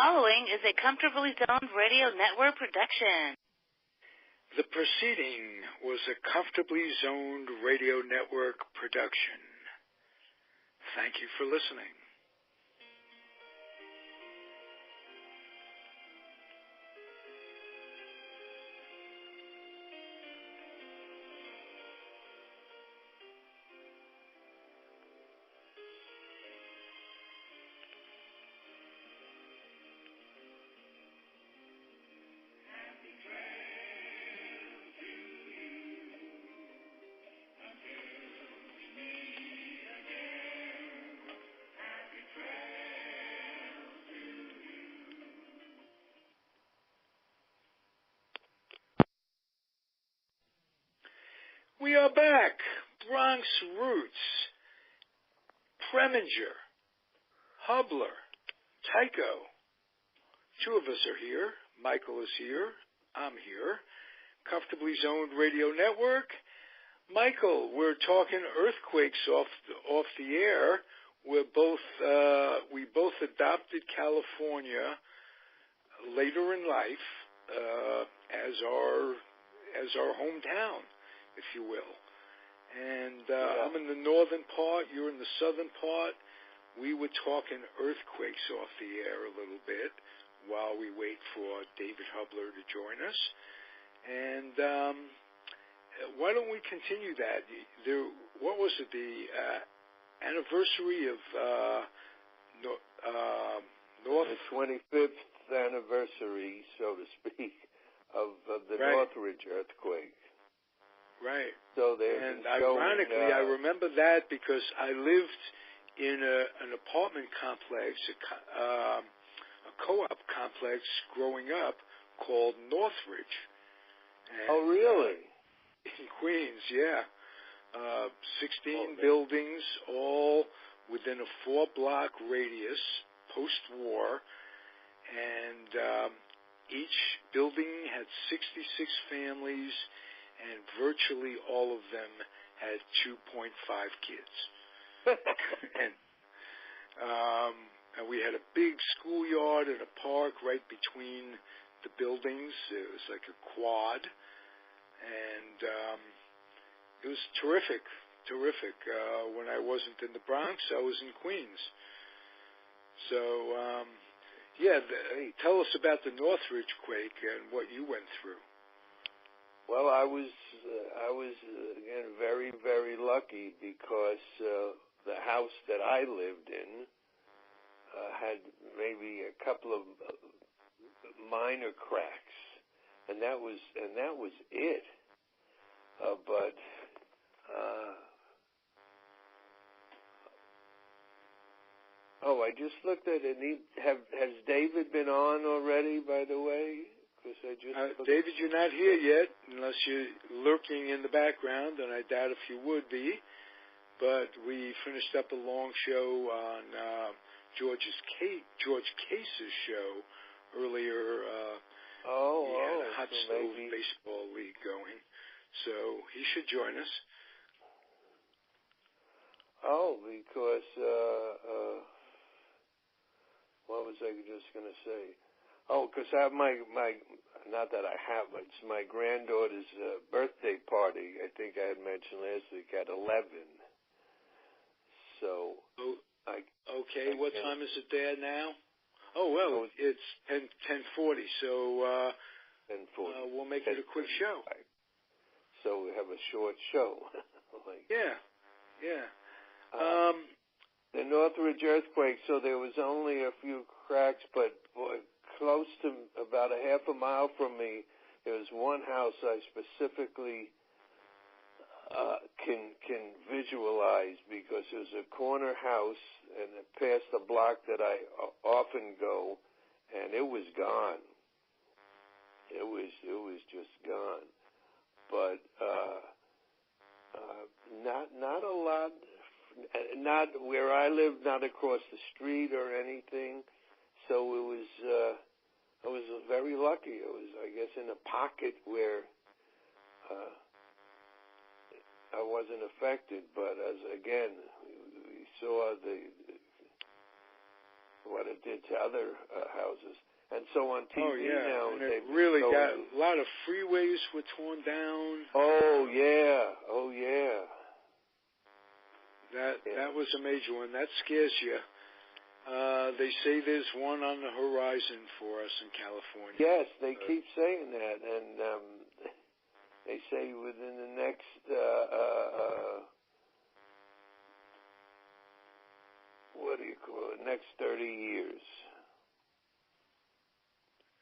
following is a Comfortably Zoned Radio Network production. The preceding was a Comfortably Zoned Radio Network production. Thank you for listening. We are back. Bronx Roots, Preminger, Hubler, Tyko. Two of us are here. Michael is here. I'm here. Comfortably Zoned Radio Network. Michael, we're talking earthquakes off the air. We both adopted California later in life as our hometown, if you will. And I'm in the northern part, you're in the southern part. We were talking earthquakes off the air a little bit while we wait for David Hubler to join us. And why don't we continue that? What was it, the anniversary of North... The 25th anniversary, so to speak, of the right. Northridge earthquake. Right. So and ironically, I remember that because I lived in an apartment complex, a co-op complex growing up called Northridge. And, oh, really? In Queens, yeah. 16 buildings, all within a 4-block radius, post-war, and each building had 66 families, and virtually all of them had 2.5 kids. And we had a big schoolyard and a park right between the buildings. It was like a quad, and it was terrific. When I wasn't in the Bronx, I was in Queens. So, tell us about the Northridge quake and what you went through. Well, I was again very, very lucky because the house that I lived in had maybe a couple of minor cracks, and that was it. But I just looked at it. Has David been on already, by the way? David, you're not here yet, unless you're lurking in the background, and I doubt if you would be. But we finished up a long show on George Case's show earlier. He had a hot stove baseball league going, so he should join us. Oh, because what was I just going to say? Oh, because I have my not that I have, but it's my granddaughter's birthday party. I think I had mentioned last week at 11. So, okay. What time is it there now? Oh well, it's 10:40. So 10:40. We'll make it a quick show. So we have a short show. Yeah. The Northridge earthquake. So there was only a few cracks, but close to about a half a mile from me, there was one house I specifically can visualize because it was a corner house and it passed a block that I often go, and it was gone. It was just gone. But not a lot. Not where I live, not across the street or anything. So I was very lucky. It was, I guess, in a pocket where I wasn't affected. But we saw what it did to other houses so on TV now. And it really got a lot of freeways were torn down. Oh yeah. That was a major one. That scares you. They say there's one on the horizon for us in California. Yes, they keep saying that, and they say within the next next 30 years.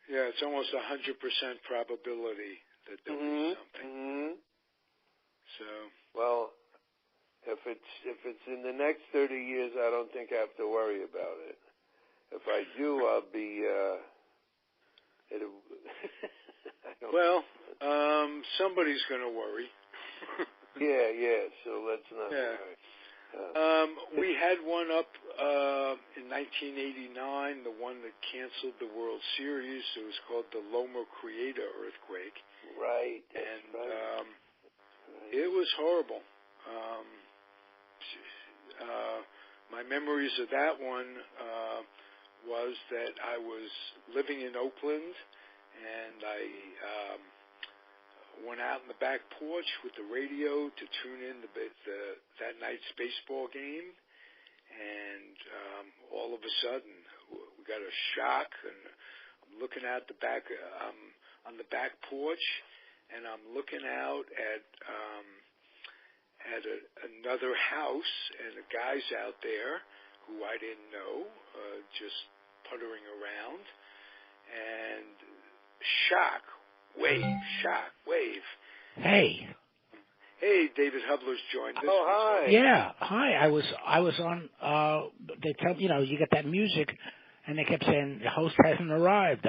Yeah, it's almost 100% probability that there'll be something. Mm-hmm. So. Well, if it's in the next 30 years, I don't think I have to worry about it. If I do, I'll be. Somebody's going to worry. Yeah. So let's not worry. We had one up in 1989, the one that canceled the World Series. It was called the Loma Prieta earthquake. Right. It was horrible. My memories of that one was that I was living in Oakland, and I went out in the back porch with the radio to tune in that night's baseball game, and all of a sudden we got a shock, and I'm looking out the back on the back porch, and I'm looking out at another house, and the guy's out there who I didn't know, just puttering around, and shock, wave. Hey, David Hubler's joined us. Oh, hi. Yeah, hi. I was on. They tell you get that music, and they kept saying the host hasn't arrived.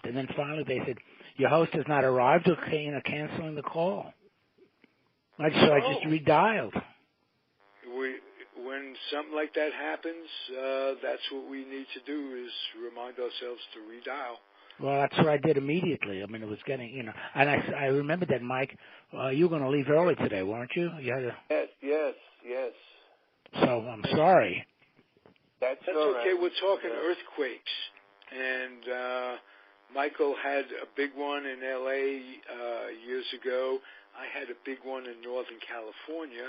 And then finally they said your host has not arrived. Okay, canceling the call. I just redialed. When something like that happens, that's what we need to do is remind ourselves to redial. Well, that's what I did immediately. I mean, it was getting, and I remember that, Mike, you were going to leave early today, weren't you? Yes. So I'm sorry. That's okay. Right. We're talking earthquakes, and Michael had a big one in L.A. Years ago. I had a big one in Northern California,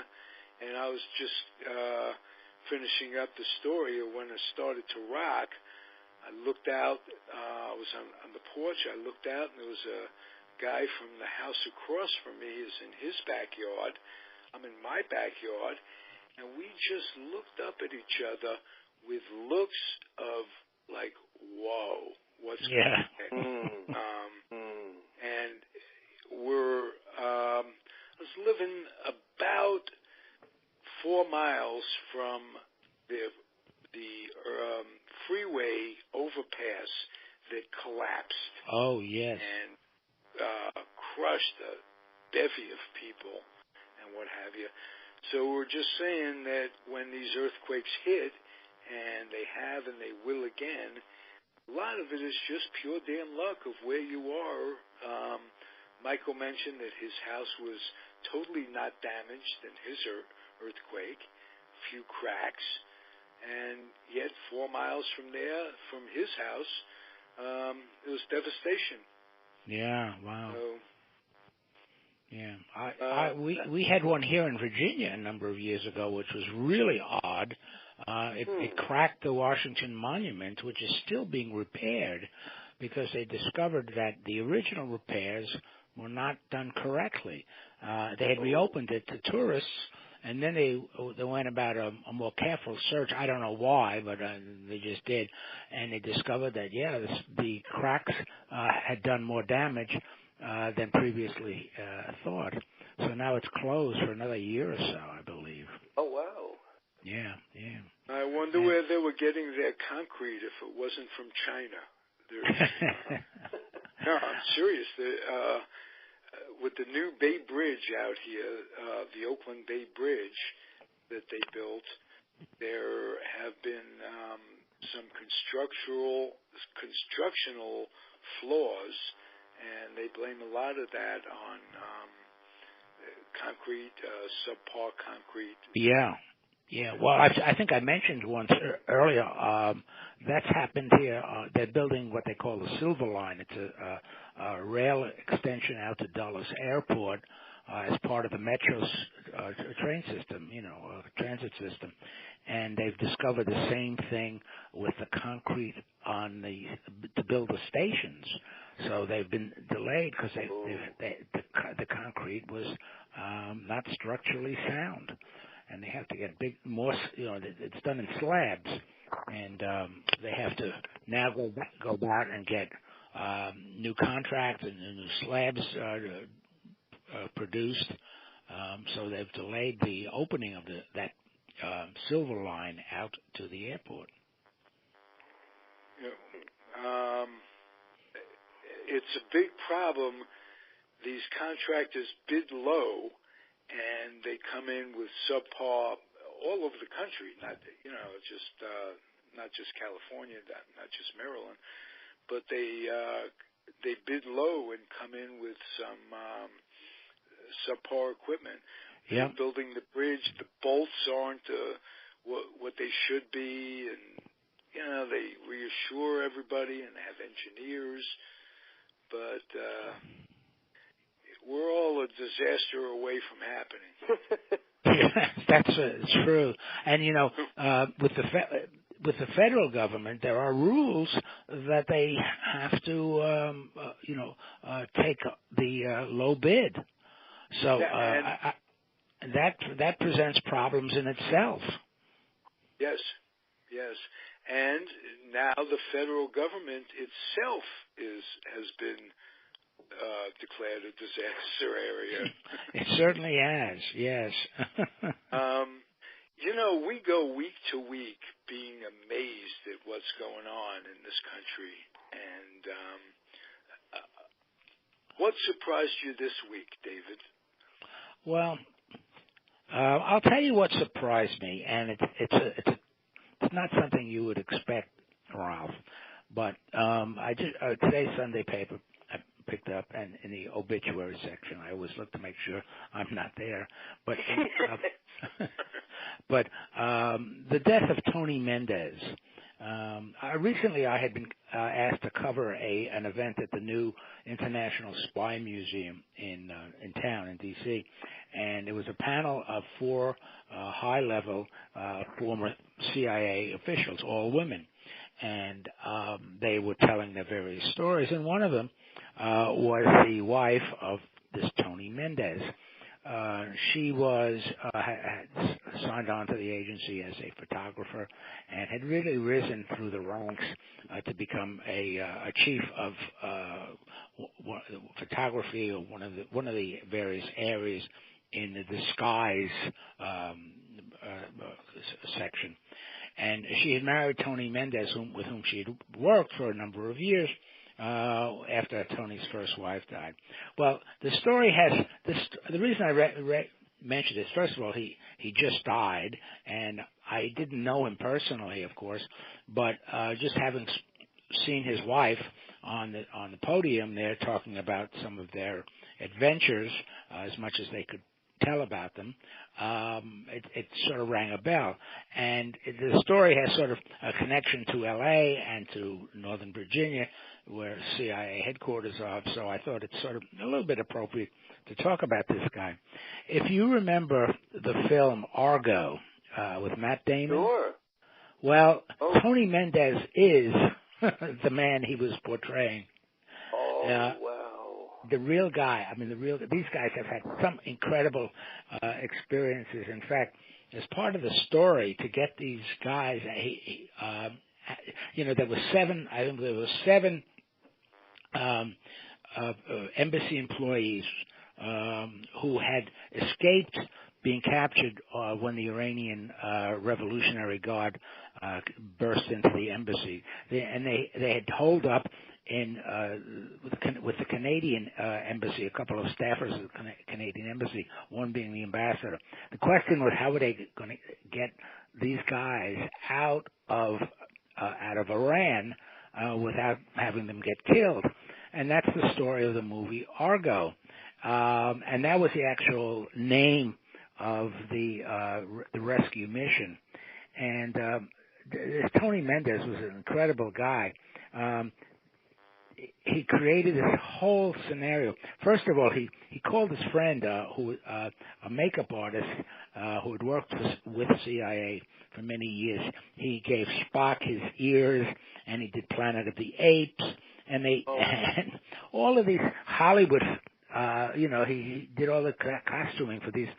and I was just finishing up the story of when it started to rock. I looked out. I was on the porch. I looked out, and there was a guy from the house across from me is in his backyard. I'm in my backyard, and we just looked up at each other with looks of like, whoa, what's going on? And I was living about 4 miles from the freeway overpass that collapsed. Oh, yes. And crushed a bevy of people and what have you. So we're just saying that when these earthquakes hit, and they have and they will again, a lot of it is just pure damn luck of where you are. Michael mentioned that his house was totally not damaged in his earthquake, few cracks, and yet 4 miles from there, from his house, it was devastation. Yeah, wow. So, yeah, we had one here in Virginia a number of years ago, which was really odd. It cracked the Washington Monument, which is still being repaired, because they discovered that the original repairs were not done correctly. They had reopened it to tourists, and then they went about a more careful search. I don't know why, but they just did, and they discovered that the cracks had done more damage than previously thought. So now it's closed for another year or so, I believe. Oh wow! Yeah. I wonder where they were getting their concrete if it wasn't from China. No, I'm serious. With the new Bay Bridge out here, the Oakland Bay Bridge that they built, there have been some constructional flaws, and they blame a lot of that on concrete, subpar concrete. Yeah. Yeah, well, I think I mentioned once earlier, that's happened here. They're building what they call the Silver Line. It's a rail extension out to Dulles Airport as part of the Metro train system, transit system. And they've discovered the same thing with the concrete to build the stations. So they've been delayed because the concrete was not structurally sound. And they have to get more, it's done in slabs, and they have to now go back and get new contracts and new slabs produced. So they've delayed the opening of that Silver Line out to the airport. It's a big problem. These contractors bid low, and they come in with subpar all over the country. Not just California, not just Maryland, but they bid low and come in with some subpar equipment. Yeah. Building the bridge, the bolts aren't what they should be, and they reassure everybody and have engineers, but we're all a disaster away from happening. That's true. And with the federal government, there are rules that they have to take the low bid. So that presents problems in itself. Yes. And now the federal government itself has been declared a disaster area. It certainly has, yes. We go week to week being amazed at what's going on in this country. And what surprised you this week, David? Well, I'll tell you what surprised me, and it's not something you would expect, Ralph. But today's Sunday paper I picked up, and in the obituary section, I always look to make sure I'm not there. But the death of Tony Mendez. Recently, I had been asked to cover an event at the new International Spy Museum in town in D.C., and it was a panel of 4 high-level former CIA officials, all women, and they were telling their various stories, and one of them was the wife of this Tony Mendez. She was had signed on to the agency as a photographer and had really risen through the ranks to become a chief of photography, or one of the various areas in the disguise section. And she had married Tony Mendez, with whom she had worked for a number of years after Tony's first wife died. Well, the story has this. The reason I mentioned this, first of all, he just died, and I didn't know him personally, of course, but just having seen his wife on the podium there talking about some of their adventures, as much as they could tell about them, it sort of rang a bell. And the story has sort of a connection to L.A. and to Northern Virginia, where CIA headquarters are, so I thought it's sort of a little bit appropriate to talk about this guy. If you remember the film Argo with Matt Damon. Sure. Well, Tony Mendez is the man he was portraying. Wow. The real guy. These guys have had some incredible experiences. In fact, as part of the story, to get these guys, there were 7. I think there were 7 embassy employees who had escaped being captured when the Iranian Revolutionary Guard burst into the embassy. They had holed up with the Canadian embassy, a couple of staffers of the Canadian embassy, one being the ambassador. The question was, how were they going to get these guys out of Iran without having them get killed? And that's the story of the movie Argo. And that was the actual name of the rescue mission. And Tony Mendez was an incredible guy. He created this whole scenario. First of all, he called his friend, a makeup artist who had worked with CIA for many years. He gave Spock his ears, and he did Planet of the Apes, and and all of these Hollywood. He did all the costuming for these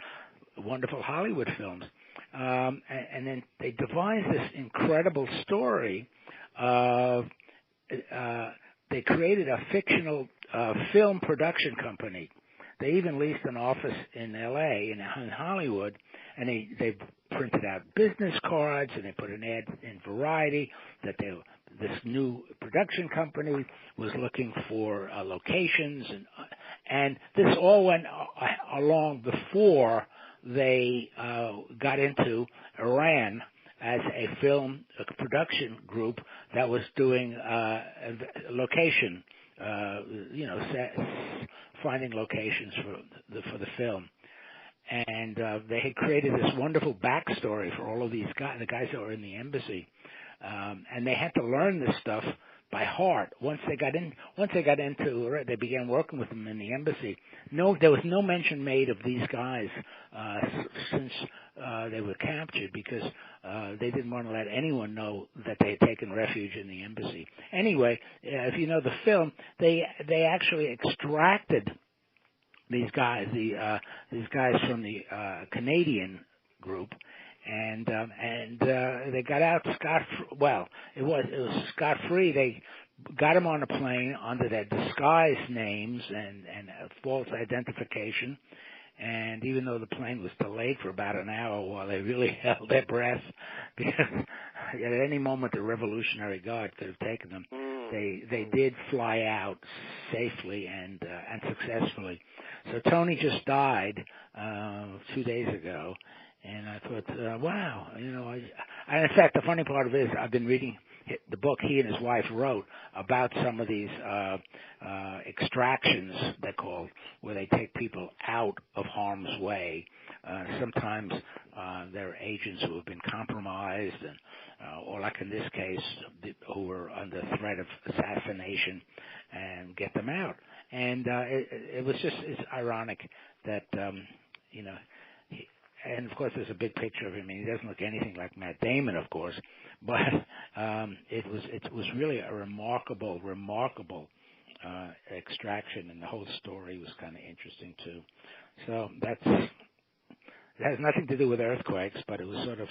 wonderful Hollywood films, and then they devised this incredible story of. They created a fictional film production company. They even leased an office in L.A., in Hollywood, and they printed out business cards, and they put an ad in Variety that this new production company was looking for locations, and this all went along before they got into Iran as a film production group that was doing location, finding locations for the film. And they had created this wonderful backstory for all of these guys, the guys that were in the embassy, and they had to learn this stuff by heart. Once they got into it, they began working with them in the embassy. There was no mention made of these guys since they were captured, because they didn't want to let anyone know that they had taken refuge in the embassy. Anyway, if you know the film, they actually extracted these guys from the Canadian group, and they got out it was scot-free. They got them on a plane under their disguised names and false identification. And even though the plane was delayed for about an hour while they really held their breath, because at any moment the Revolutionary Guard could have taken them, they did fly out safely and successfully. So Tony just died 2 days ago, and I thought, wow, and in fact, the funny part of it is I've been reading the book he and his wife wrote about some of these extractions, they're called, where they take people out of harm's way. Sometimes they're agents who have been compromised, or like in this case, who were under threat of assassination, and get them out. And it's ironic that, and of course there's a big picture of him. I mean, he doesn't look anything like Matt Damon, of course, but it was really a remarkable extraction, and the whole story was kind of interesting too. So it has nothing to do with earthquakes, but it was sort of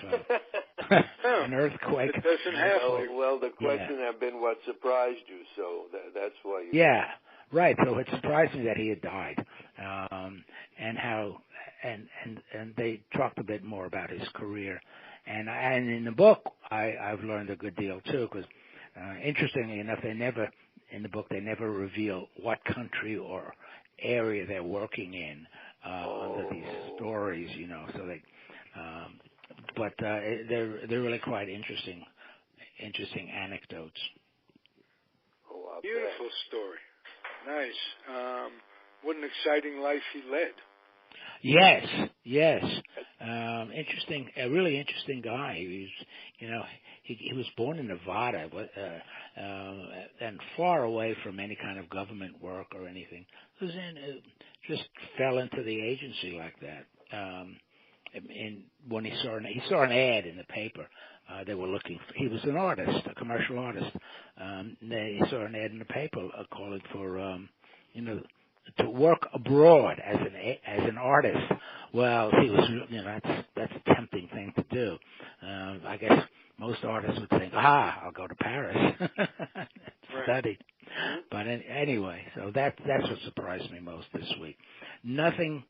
an earthquake. It doesn't have to. Well, the question had been what surprised you, so that's why you... Yeah, right. So it surprised me that he had died, and how, and they talked a bit more about his career. And in the book, I've learned a good deal too, because interestingly enough, they never reveal what country or area they're working in under these stories, So they, but they're really quite interesting anecdotes. Beautiful story, nice. What an exciting life he led. Yes. Interesting, a really interesting guy. He was, he was born in Nevada, and far away from any kind of government work or anything. Just fell into the agency like that. And when he saw an ad in the paper, they were looking. He was an artist, a commercial artist. They saw an ad in the paper calling for, to work abroad as an artist. Well, he was, that's a tempting thing to do. I guess most artists would think, I'll go to Paris, study. But anyway, so that's what surprised me most this week. Nothing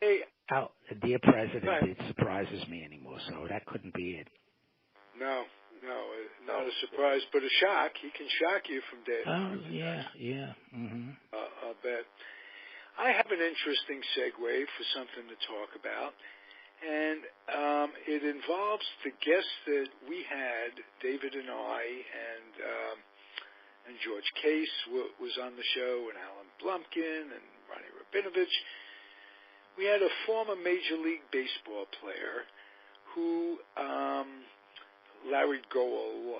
out, dear President, it surprises me anymore. So that couldn't be it. No, not a surprise, but a shock. He can shock you from day to time. Oh, yeah. Mm-hmm. I'll bet. I have an interesting segue for something to talk about, and it involves the guests that we had, David and I, and George Case was on the show, and Alan Blumkin, and Ronnie Rabinovich. we had a former Major League Baseball player who, Larry Goel,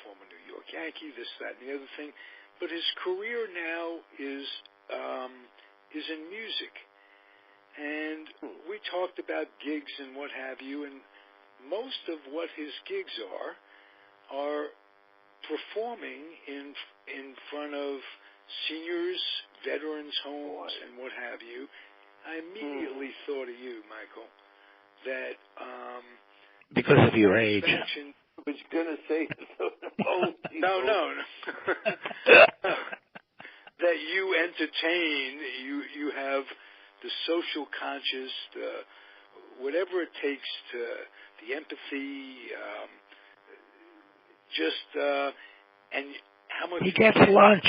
former New York Yankee, this, that, and the other thing, but his career now is in music. And we talked about gigs and what have you, and most of what his gigs are performing in front of seniors, veterans' homes, and what have you. I immediately thought of you, Michael, that because of your age. I was going to say no. That you entertain, you have the social conscious, whatever it takes to the empathy, and how much he gets lunch.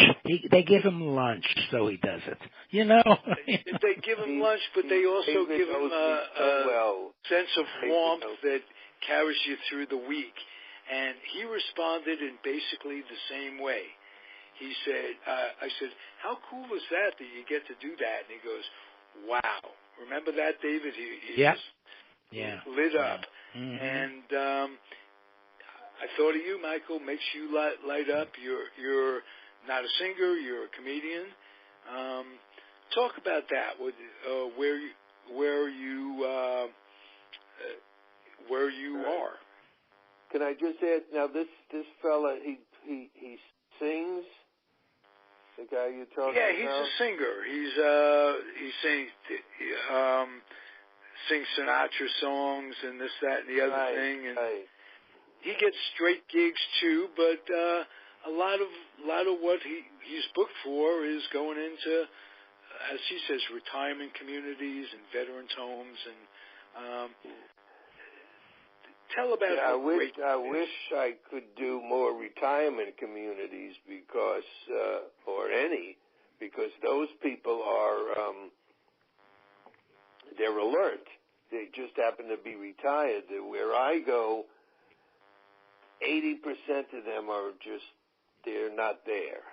They give him lunch, so he does it. You know, they give him lunch, but they also give him a sense of warmth that carries you through the week. And he responded in basically the same way. He said, I said, how cool is that you get to do that? And he goes, wow. Remember that, David? He lit up. Mm-hmm. And I thought of you, Michael. Makes you light up. You're not a singer. You're a comedian. Talk about that. Where you are. Can I just add? Now, this fella, he sings. The guy you're talking about? Yeah, he's a singer. He sings Sinatra songs and this, that, and the other thing. And he gets straight gigs too, but a lot of what he's booked for is going into, as he says, retirement communities and veterans homes. And tell about I wish I could do more retirement communities because those people are they're alert. They just happen to be retired. Where I go, 80% of them are they're not there.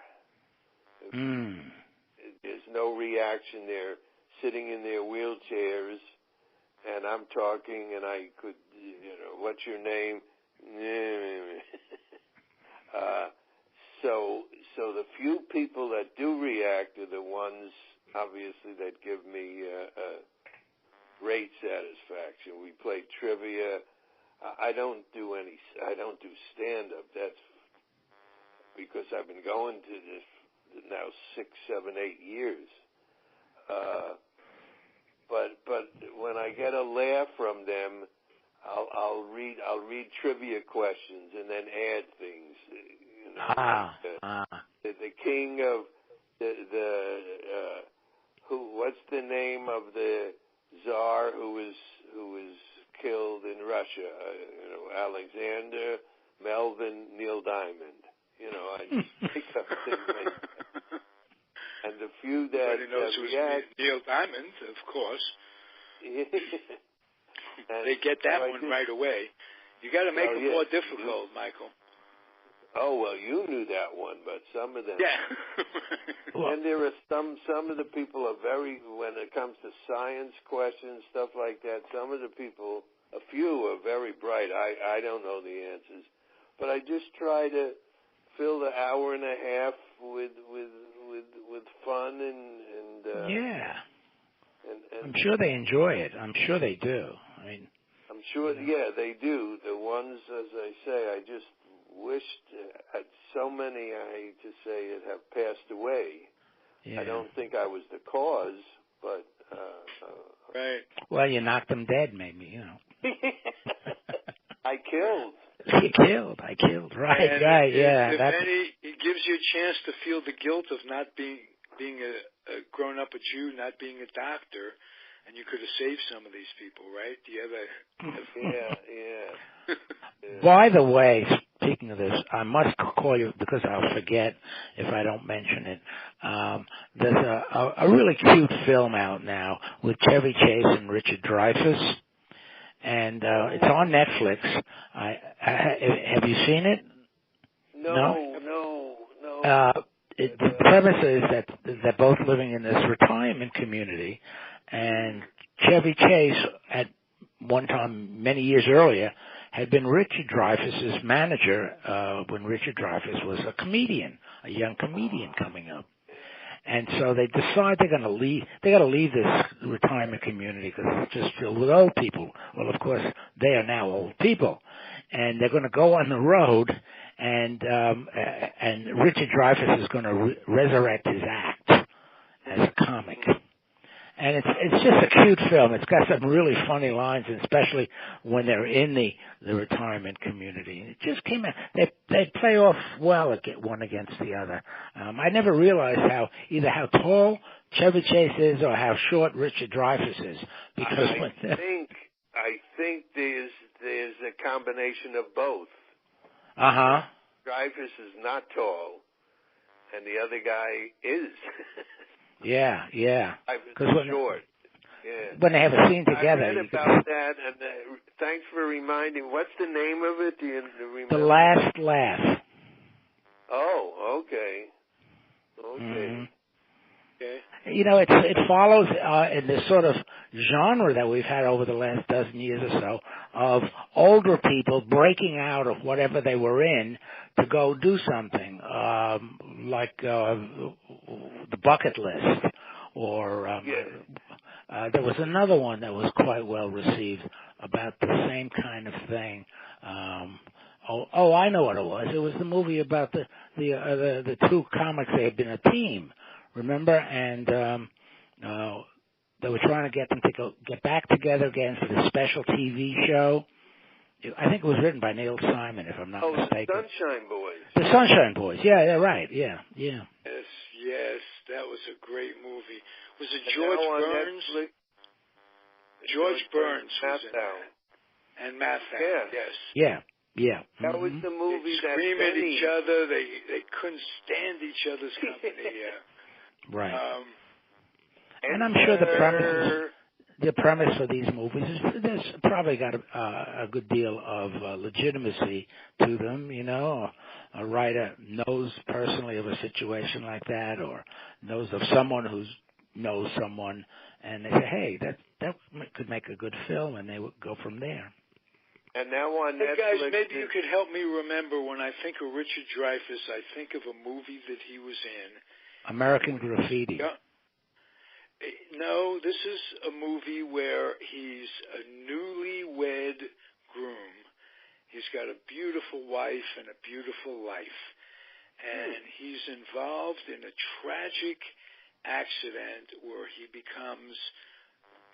There's no reaction. They're sitting in their wheelchairs, and I'm talking, and I could, what's your name? So the few people that do react are the ones, obviously, that give me great satisfaction. We play trivia. I don't do stand-up. That's because I've been going to this now 6, 7, 8 years. But when I get a laugh from them, I'll read trivia questions and then add things. The king of what's the name of the czar who was killed in Russia? Alexander, Melvin, Neil Diamond. I just pick up things like that. And the few that everybody knows who's Neil Diamond, of course. They get that one right away. You got to make it more difficult, Michael. Oh, well, you knew that one, but some of them. Yeah. And there are some of the people are very, when it comes to science questions, stuff like that, some of the people, a few are very bright. I don't know the answers. But I just try to fill the hour and a half with fun and I'm sure they enjoy it. I'm sure they do. I'm sure, they do. The ones, as I say, I just wished so many, I hate to say it, have passed away. Yeah. I don't think I was the cause, but... right. Well, you knocked them dead, maybe, I killed. I killed. Right, and right, it gives you a chance to feel the guilt of not being a grown-up a Jew, not being a doctor, and you could have saved some of these people, right? Do you have Yeah. By the way, speaking of this, I must call you because I'll forget if I don't mention it. There's a really cute film out now with Chevy Chase and Richard Dreyfuss, and it's on Netflix. Have you seen it? No. The premise is that they're both living in this retirement community, and Chevy Chase, at one time, many years earlier, had been Richard Dreyfuss's manager when Richard Dreyfuss was a comedian, a young comedian coming up. And so they decide they're going to leave. They got to leave this retirement community because it's just filled with old people. Well, of course, they are now old people, and they're going to go on the road. And Richard Dreyfuss is going to resurrect his act as a comic. And it's just a cute film. It's got some really funny lines, and especially when they're in the retirement community. It just came out. They play off well one against the other. I never realized how tall Chevy Chase is or how short Richard Dreyfuss is. Because I think there's a combination of both. Dreyfuss is not tall, and the other guy is. Yeah. Because short. Yeah. When they have a scene together. I read about that, and thanks for reminding. What's the name of it? Do you remember? The Last Laugh. Oh, okay. Mm-hmm. Okay. It follows in this sort of genre that we've had over the last dozen years or so of older people breaking out of whatever they were in to go do something, like the Bucket List, or there was another one that was quite well received about the same kind of thing. I know what it was. It was the movie about the two comics. They had been a team. Remember? And they were trying to get them to get back together again for the special TV show. I think it was written by Neil Simon, if I'm not mistaken. The Sunshine Boys. The Sunshine Boys. Yeah, right. Yeah. Yes, that was a great movie. Was it George Burns? George Burns was in that. And Mathau. Yes. Yeah. That was the movie that scream at each other. They couldn't stand each other's company. Right. And I'm sure the premise for these movies is there's probably got a good deal of legitimacy to them. A writer knows personally of a situation like that, or knows of someone who knows someone, and they say, "Hey, that could make a good film," and they would go from there. And now on Netflix, guys, maybe you could help me remember when I think of Richard Dreyfuss, I think of a movie that he was in. American Graffiti. No, this is a movie where he's a newlywed groom. He's got a beautiful wife and a beautiful life. And he's involved in a tragic accident where he becomes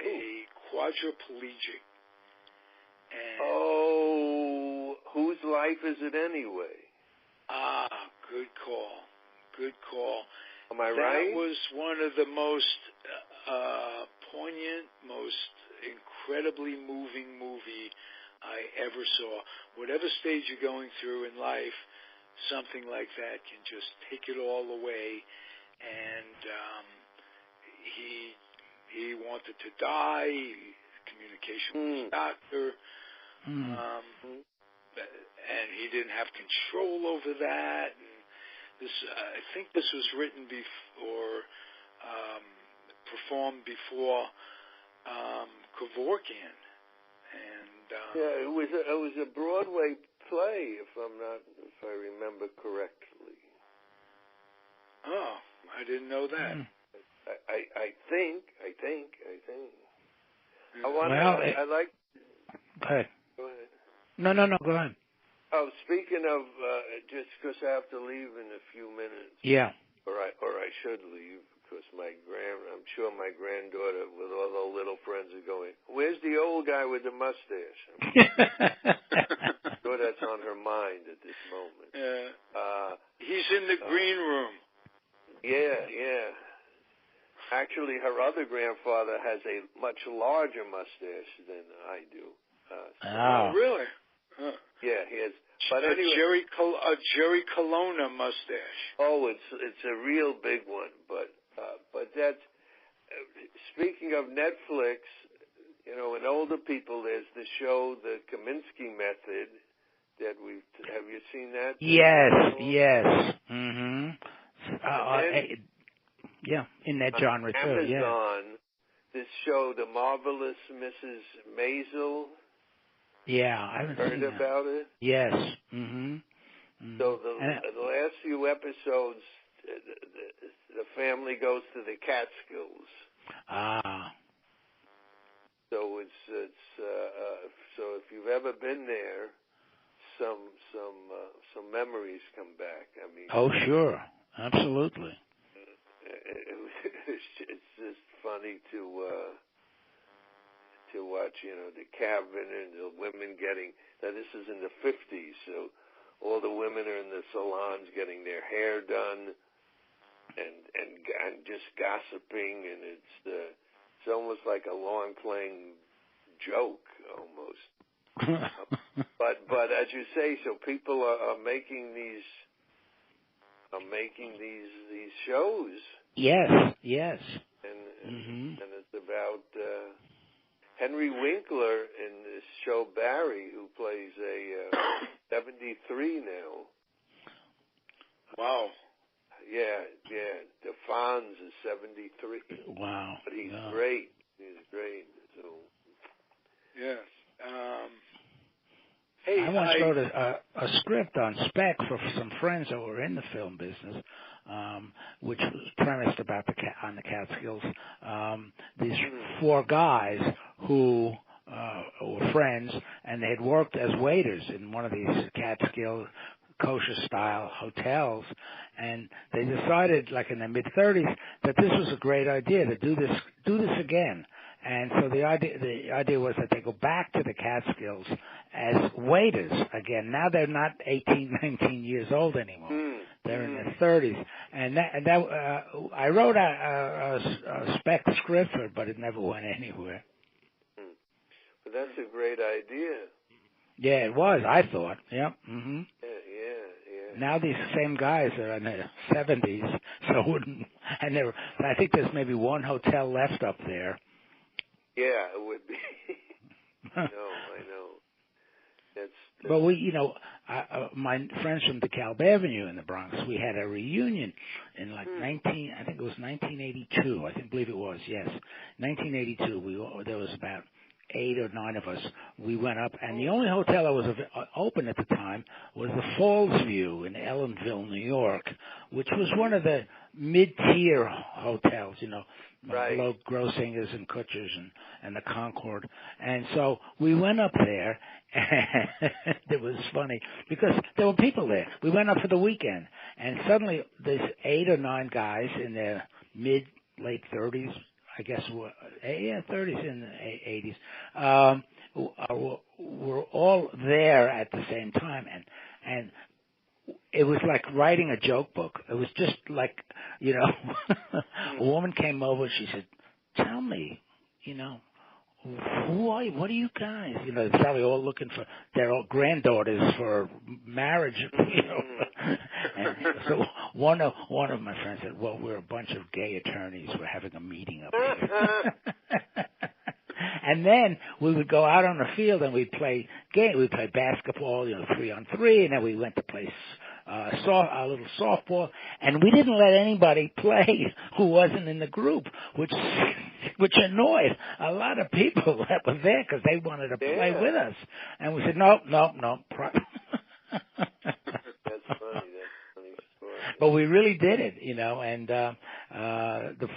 a quadriplegic. And whose life is it anyway? Good call. Am I right? That was one of the most poignant, most incredibly moving movie I ever saw. Whatever stage you're going through in life, something like that can just take it all away. And he wanted to die. Communication with his doctor. And he didn't have control over that. And I think this was written before, performed before Kevorkian. And it was a Broadway play, if I remember correctly. Oh, I didn't know that. I think. Go ahead. Go ahead. No, go ahead. Oh, speaking of, just because I have to leave in a few minutes. Yeah. Or I should leave, because I'm sure my granddaughter with all the little friends are going, "Where's the old guy with the mustache?" I'm sure that's on her mind at this moment. Yeah. He's in the green room. Yeah. Actually, her other grandfather has a much larger mustache than I do. Oh, really? Huh. Yeah, he has. But anyway, a Jerry Colonna mustache. Oh, it's a real big one. But that's speaking of Netflix. In older people, there's the show, The Kaminsky Method. Have you seen that? Yes. Mm-hmm. In that genre too. Amazon this show, The Marvelous Mrs. Maisel. Yeah, I haven't heard seen that. about it. Yes. Mm-hmm. So the last few episodes, the family goes to the Catskills. Ah. So it's so if you've ever been there, some memories come back. I mean. Oh, sure, absolutely. It's just funny to watch, the cabin and the women getting. Now this is in the 50s, so all the women are in the salons getting their hair done, and just gossiping, and it's almost like a long playing joke almost. but as you say, so people are making these shows. Yes. And it's about Henry Winkler in this show Barry, who plays a 73 now. Wow. Yeah. The Fonz is 73. Wow. But he's great. He's great. So. Yes. I once wrote a script on spec for some friends that were in the film business, which was premised about on the Catskills. These four guys who were friends, and they had worked as waiters in one of these Catskill kosher-style hotels, and they decided, like in their mid-30s, that this was a great idea to do this again. And so the idea was that they go back to the Catskills as waiters again. Now they're not 18, 19 years old anymore. They're in their 30s. And that I wrote a spec script for it, but it never went anywhere. But that's a great idea. Yeah, it was, I thought. Yep. Mm-hmm. Yeah. Now these same guys are in their 70s, I think there's maybe one hotel left up there. Yeah, it would be. I know. That's But my friends from DeKalb Avenue in the Bronx, we had a reunion in I think it was 1982. I believe it was, yes. 1982. There was about 8 or 9 of us. We went up, and the only hotel that was open at the time was the Falls View in Ellenville, New York, which was one of the mid-tier hotels, right. Low Grossingers and Kutchers and the Concord. And so we went up there, and it was funny because there were people there. We went up for the weekend, and suddenly there's 8 or 9 guys in their late 30s, I guess, 30s in the 80s, were all there at the same time, and it was like writing a joke book. It was just like, a woman came over, she said, "Tell me, who are you? What are you guys?" They're probably all looking for their old granddaughters for marriage, And so one of my friends said, "Well, we're a bunch of gay attorneys. We're having a meeting up here." And then we would go out on the field and we'd play basketball, 3-on-3, and then we went to play a little softball, and we didn't let anybody play who wasn't in the group, which annoyed a lot of people that were there because they wanted to play with us. And we said, no. That's funny. But we really did it, and the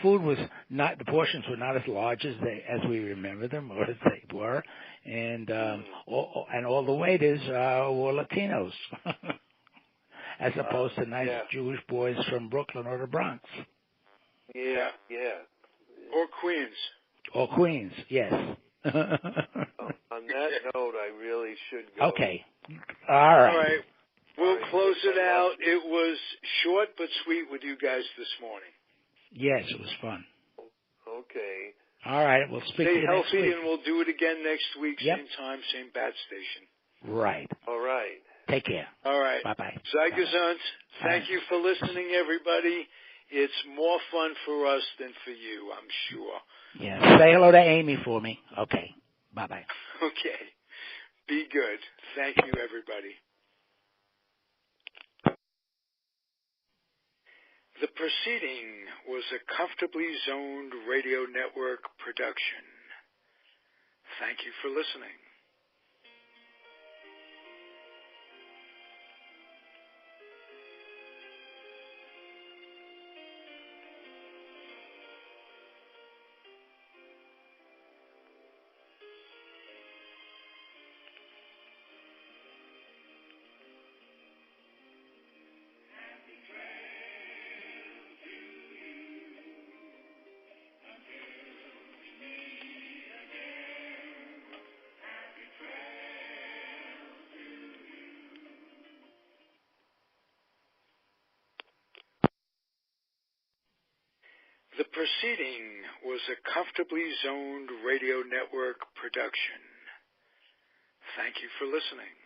food was not, the portions were not as large as we remember them or as they were, and all the waiters were Latinos, as opposed to nice Jewish boys from Brooklyn or the Bronx. Yeah. Or Queens, yes. On that note, I really should go. Okay. All right. We'll close it out. It was short but sweet with you guys this morning. Yes, it was fun. Okay. All right. We'll speak to you next week. Stay healthy, and we'll do it again next week, same time, same bat station. Right. All right. Take care. All right. Bye-bye. Sei gesund. Thank you for listening, everybody. It's more fun for us than for you, I'm sure. Yeah. Say hello to Amy for me. Okay. Bye-bye. Okay. Be good. Thank you, everybody. The proceeding was a Comfortably Zoned Radio Network production. Thank you for listening. The proceeding was a Comfortably Zoned Radio Network production. Thank you for listening.